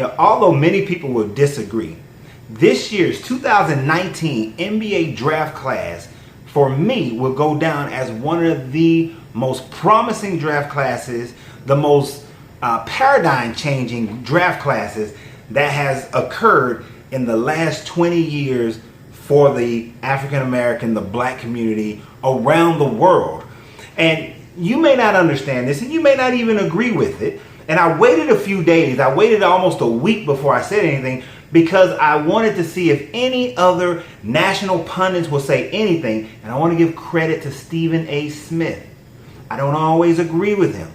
Although many people will disagree, this year's 2019 NBA draft class, for me, will go down as one of the most promising draft classes, the most paradigm-changing draft classes that has occurred in the last 20 years for the African American, the black community around the world. And you may not understand this, and you may not even agree with it. And I waited a few days. I waited almost a week before I said anything, because I wanted to see if any other national pundits will say anything. And I want to give credit to Stephen A. Smith. I don't always agree with him,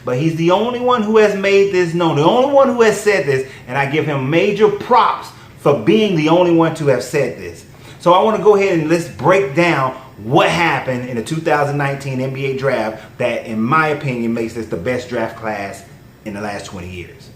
but he's the only one who has made this known, the only one who has said this, and I give him major props for being the only one to have said this. So I want to go ahead and let's break down what happened in the 2019 NBA draft that, in my opinion, makes this the best draft class in the last 20 years.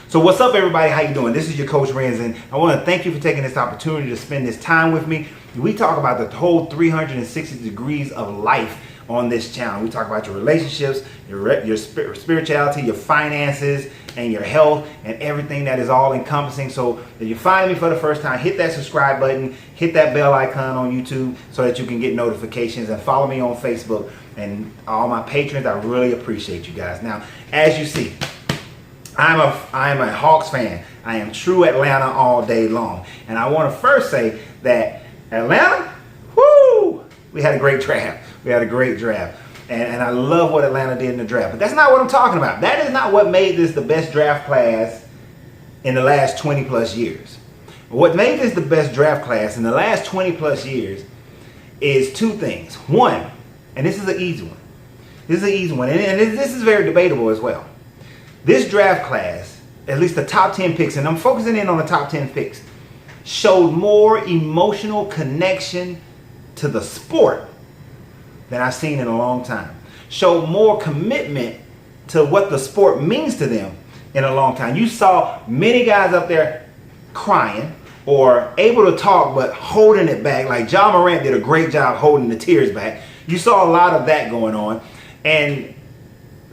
So what's up, everybody? How you doing? This is your Coach Renz, and I want to thank you for taking this opportunity to spend this time with me. We talk about the whole 360 degrees of life on this channel. We talk about your relationships, your spirituality, your finances, and your health, and everything that is all encompassing. So if you find me for the first time, hit that subscribe button, hit that bell icon on YouTube so that you can get notifications, and follow me on Facebook. And all my patrons, I really appreciate you guys. Now, as you see, I'm a Hawks fan. I am true Atlanta all day long. And I want to first say that Atlanta, whoo, we had a great draft. We had a great draft. And I love what Atlanta did in the draft. But that's not what I'm talking about. That is not what made this the best draft class in the last 20 plus years. What made this the best draft class in the last 20 plus years is two things. One, and this is an easy one. This is an easy one. And this is very debatable as well. This draft class, at least the top 10 picks, and I'm focusing in on the top 10 picks, showed more emotional connection to the sport than I've seen in a long time. Showed more commitment to what the sport means to them in a long time. You saw many guys up there crying or able to talk but holding it back. Like Ja Morant did a great job holding the tears back. You saw a lot of that going on. And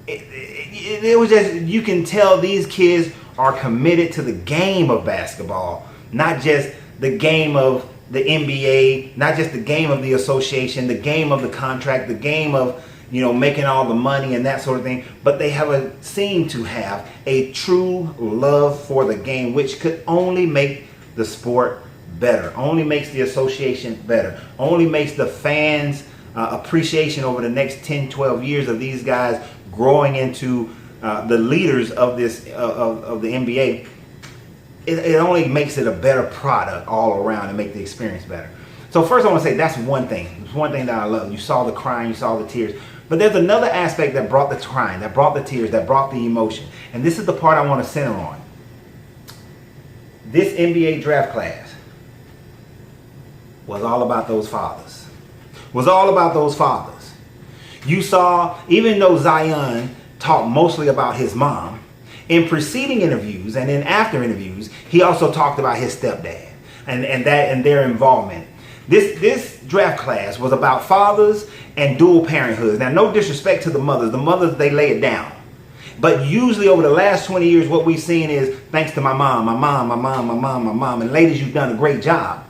it was just, you can tell these kids are committed to the game of basketball, not just the game of the NBA, not just the game of the association, the game of the contract, the game of, making all the money and that sort of thing, but they seem to have a true love for the game, which could only make the sport better, only makes the association better, only makes the fans' appreciation over the next 10, 12 years of these guys growing into the leaders of this of the NBA. It only makes it a better product all around and make the experience better. So first I want to say that's one thing. It's one thing that I love. You saw the crying, you saw the tears. But there's another aspect that brought the crying, that brought the tears, that brought the emotion. And this is the part I want to center on. This NBA draft class was all about those fathers. Was all about those fathers. You saw, even though Zion talked mostly about his mom, in preceding interviews and in after interviews, he also talked about his stepdad and their involvement. This draft class was about fathers and dual parenthood. Now, no disrespect to the mothers, they lay it down. But usually over the last 20 years, what we've seen is thanks to my mom. And ladies, you've done a great job.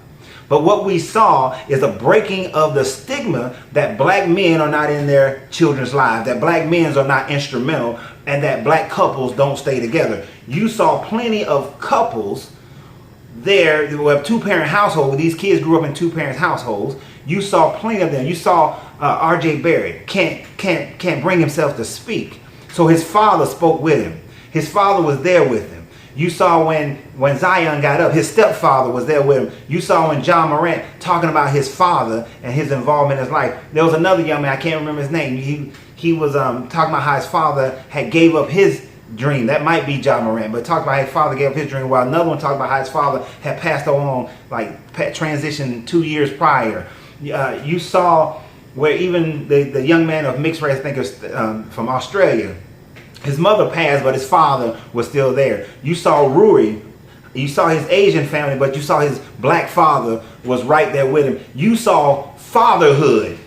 But what we saw is a breaking of the stigma that black men are not in their children's lives, that black men are not instrumental, and that black couples don't stay together. You saw plenty of couples there who have two-parent households. These kids grew up in two-parent households. You saw plenty of them. You saw R.J. Barrett can't bring himself to speak. So his father spoke with him. His father was there with him. You saw when Zion got up, his stepfather was there with him. You saw when Ja Morant talking about his father and his involvement in his life. There was another young man, I can't remember his name. He was talking about how his father had gave up his dream. That might be Ja Morant, but talked about how his father gave up his dream, while another one talked about how his father had passed on, like transitioned 2 years prior. You saw where even the young man of mixed race, I think is from Australia, his mother passed, but his father was still there. You saw Rui. You saw his Asian family, but you saw his black father was right there with him. You saw fatherhood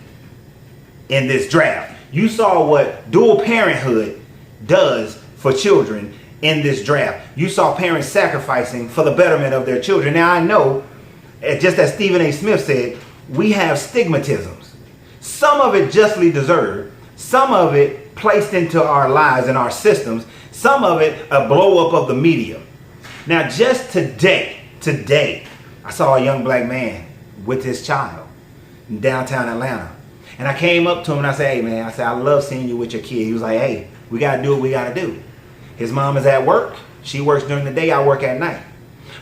in this draft. You saw what dual parenthood does for children in this draft. You saw parents sacrificing for the betterment of their children. Now I know, just as Stephen A. Smith said, we have stigmatisms. Some of it justly deserved, some of it placed into our lives and our systems, some of it a blow up of the media. Now just today, I saw a young black man with his child in downtown Atlanta. And I came up to him and I said, hey man, I love seeing you with your kid. He was like, hey, we got to do what we got to do. His mom is at work. She works during the day. I work at night.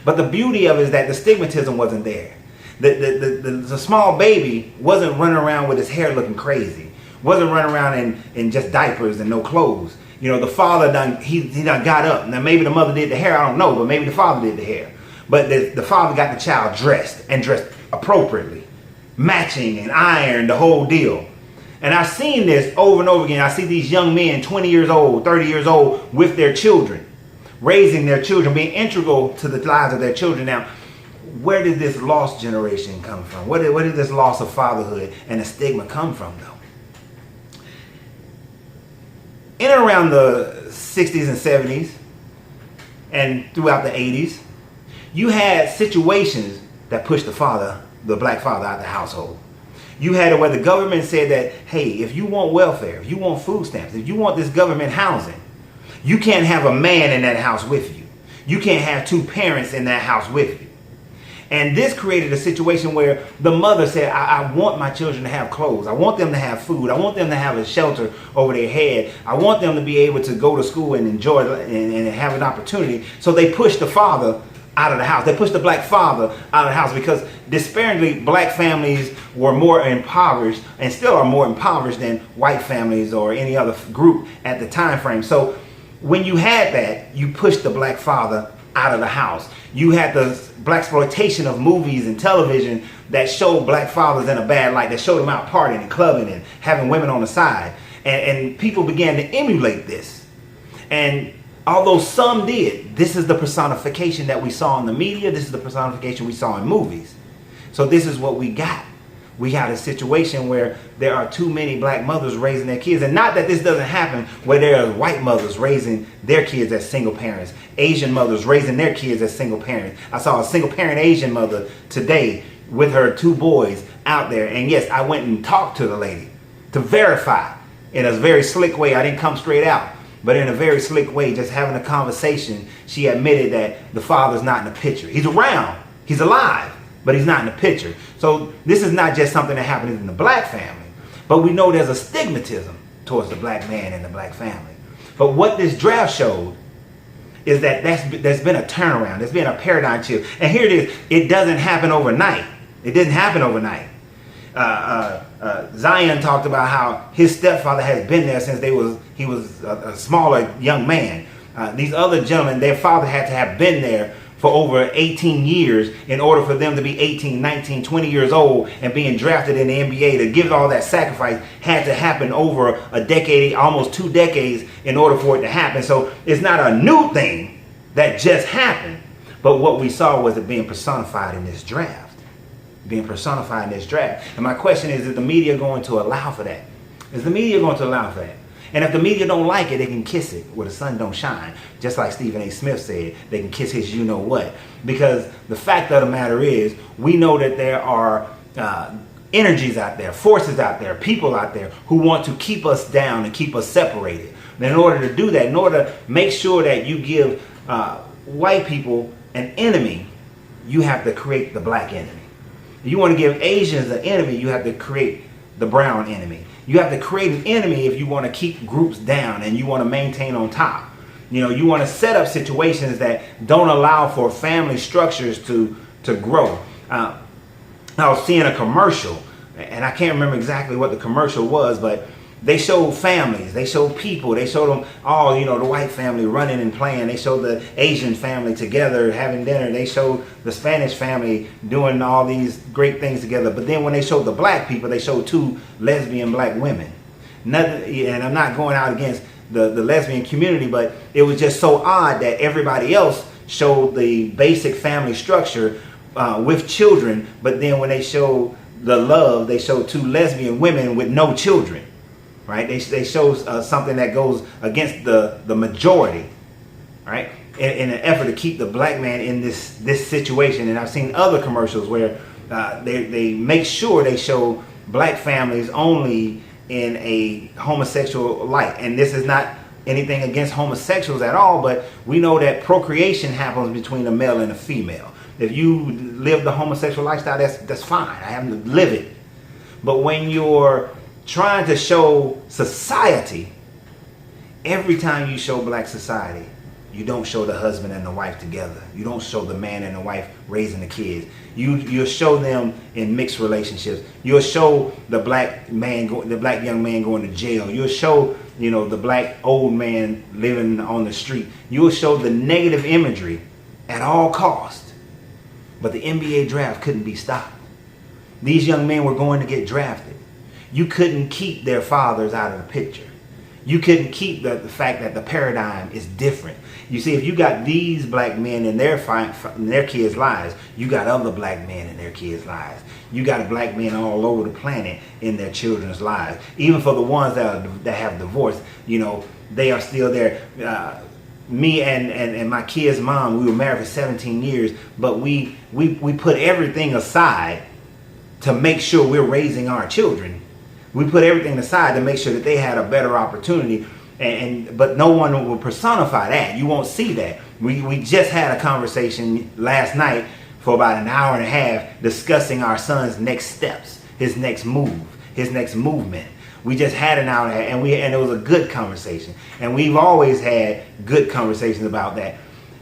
But the beauty of it is that the stigmatism wasn't there. The small baby wasn't running around with his hair looking crazy. Wasn't running around in just diapers and no clothes. You know, the father he done got up. Now maybe the mother did the hair, I don't know, but maybe the father did the hair. But the father got the child dressed and dressed appropriately, matching and ironed, the whole deal. And I've seen this over and over again. I see these young men, 20 years old, 30 years old, with their children, raising their children, being integral to the lives of their children. Now, where did this lost generation come from? Where did this loss of fatherhood and the stigma come from, though? In and around the 60s and 70s and throughout the 80s, you had situations that pushed the black father out of the household. You had it where the government said that, hey, if you want welfare, if you want food stamps, if you want this government housing, you can't have a man in that house with you. You can't have two parents in that house with you. And this created a situation where the mother said, I want my children to have clothes. I want them to have food. I want them to have a shelter over their head. I want them to be able to go to school and enjoy and have an opportunity. So they pushed the father out of the house. They pushed the black father out of the house because disparately black families were more impoverished and still are more impoverished than white families or any other group at the time frame. So when you had that, you pushed the black father out of the house. You had the blaxploitation of movies and television that showed black fathers in a bad light, that showed them out partying and clubbing and having women on the side. And people began to emulate this. And although some did, this is the personification that we saw in the media. This is the personification we saw in movies. So this is what we got. We got a situation where there are too many black mothers raising their kids. And not that this doesn't happen where there are white mothers raising their kids as single parents. Asian mothers raising their kids as single parents. I saw a single parent Asian mother today with her two boys out there. And yes, I went and talked to the lady to verify in a very slick way. I didn't come straight out. But in a very slick way, just having a conversation, she admitted that the father's not in the picture. He's around, he's alive, but he's not in the picture. So this is not just something that happens in the black family, but we know there's a stigmatism towards the black man and the black family. But what this draft showed is that there's been a turnaround, there's been a paradigm shift. And here it is, it doesn't happen overnight. It didn't happen overnight. Zion talked about how his stepfather has been there since he was a smaller young man. These other gentlemen, their father had to have been there for over 18 years in order for them to be 18, 19, 20 years old and being drafted in the NBA. To give all that sacrifice had to happen over a decade, almost 2 decades in order for it to happen. So it's not a new thing that just happened. But what we saw was it being personified in this draft. Being personified in this draft. And my question is the media going to allow for that? Is the media going to allow for that? And if the media don't like it, they can kiss it where the sun don't shine. Just like Stephen A. Smith said, they can kiss his you know what. Because the fact of the matter is, we know that there are energies out there, forces out there, people out there who want to keep us down and keep us separated. And in order to do that, in order to make sure that you give white people an enemy, you have to create the black enemy. You want to give Asians an enemy, you have to create the brown enemy. You have to create an enemy if you want to keep groups down and you want to maintain on top. You know, you want to set up situations that don't allow for family structures to grow. I was seeing a commercial, and I can't remember exactly what the commercial was, but they showed families, they showed people, they showed them all, you know, the white family running and playing. They showed the Asian family together having dinner. They showed the Spanish family doing all these great things together. But then when they showed the black people, they showed 2 lesbian black women. Nothing, and I'm not going out against the lesbian community, but it was just so odd that everybody else showed the basic family structure with children. But then when they showed the love, they showed 2 lesbian women with no children. right? They show something that goes against the majority, right? In an effort to keep the black man in this situation. And I've seen other commercials where they make sure they show black families only in a homosexual light. And this is not anything against homosexuals at all, but we know that procreation happens between a male and a female. If you live the homosexual lifestyle, that's fine. I happen to live it. But when you're trying to show society, every time you show black society, you don't show the husband and the wife together. You don't show the man and the wife raising the kids. You'll show them in mixed relationships. You'll show the black young man going to jail. You'll show, the black old man living on the street. You'll show the negative imagery at all costs. But the NBA draft couldn't be stopped. These young men were going to get drafted. You couldn't keep their fathers out of the picture. You couldn't keep the fact that the paradigm is different. You see, if you got these black men in their kids' lives, you got other black men in their kids' lives. You got black men all over the planet in their children's lives. Even for the ones that have divorced, they are still there. Me and my kid's mom, we were married for 17 years, but we put everything aside to make sure we're raising our children. We put everything aside to make sure that they had a better opportunity, but no one will personify that. You won't see that. We just had a conversation last night for about an hour and a half discussing our son's next steps, his next move, his next movement. We just had an hour and a half, and it was a good conversation. And we've always had good conversations about that.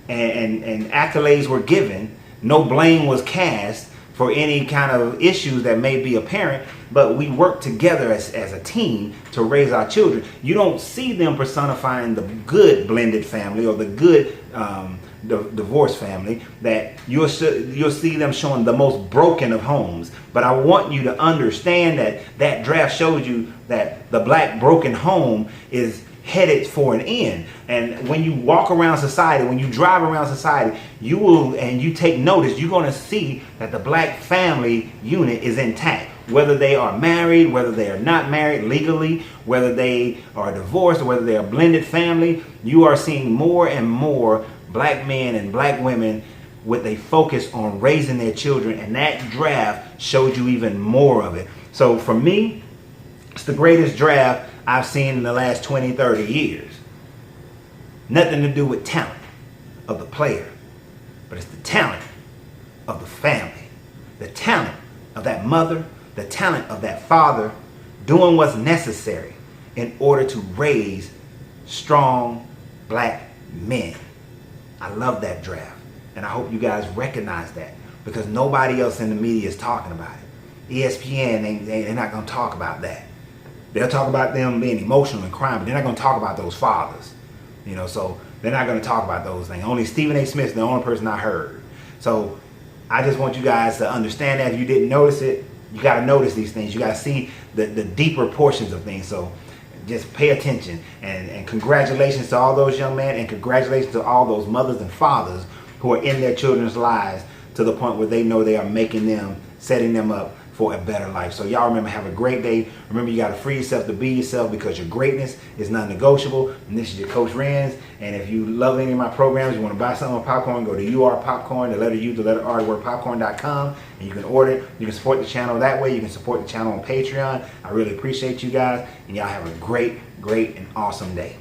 And accolades were given. No blame was cast for any kind of issues that may be apparent, but we work together as a team to raise our children. You don't see them personifying the good blended family or the good divorced family. That you'll see them showing the most broken of homes. But I want you to understand that draft shows you that the black broken home is headed for an end. And when you walk around society, when you drive around society, you take notice, you're going to see that the black family unit is intact. Whether they are married, whether they are not married legally, whether they are divorced, or whether they are blended family, you are seeing more and more black men and black women with a focus on raising their children. And that draft showed you even more of it. So for me, it's the greatest draft I've seen in the last 20, 30 years. Nothing to do with talent of the player, but it's the talent of the family. The talent of that mother, the talent of that father doing what's necessary in order to raise strong black men. I love that draft, and I hope you guys recognize that, because nobody else in the media is talking about it. ESPN, they're not going to talk about that. They'll talk about them being emotional and crying, but they're not going to talk about those fathers. So they're not going to talk about those things. Only Stephen A. Smith's the only person I heard. So I just want you guys to understand that if you didn't notice it, you got to notice these things. You got to see the deeper portions of things. So just pay attention. And congratulations to all those young men, and congratulations to all those mothers and fathers who are in their children's lives to the point where they know they are making them, setting them up for a better life. So y'all remember, have a great day. Remember, you got to free yourself to be yourself, because your greatness is non-negotiable. And this is your Coach Renz. And if you love any of my programs, you want to buy something on popcorn, go to UR Popcorn, the letter U, the letter R, the word popcorn.com, and you can order it. You can support the channel that way. You can support the channel on Patreon. I really appreciate you guys, and y'all have a great, great, and awesome day.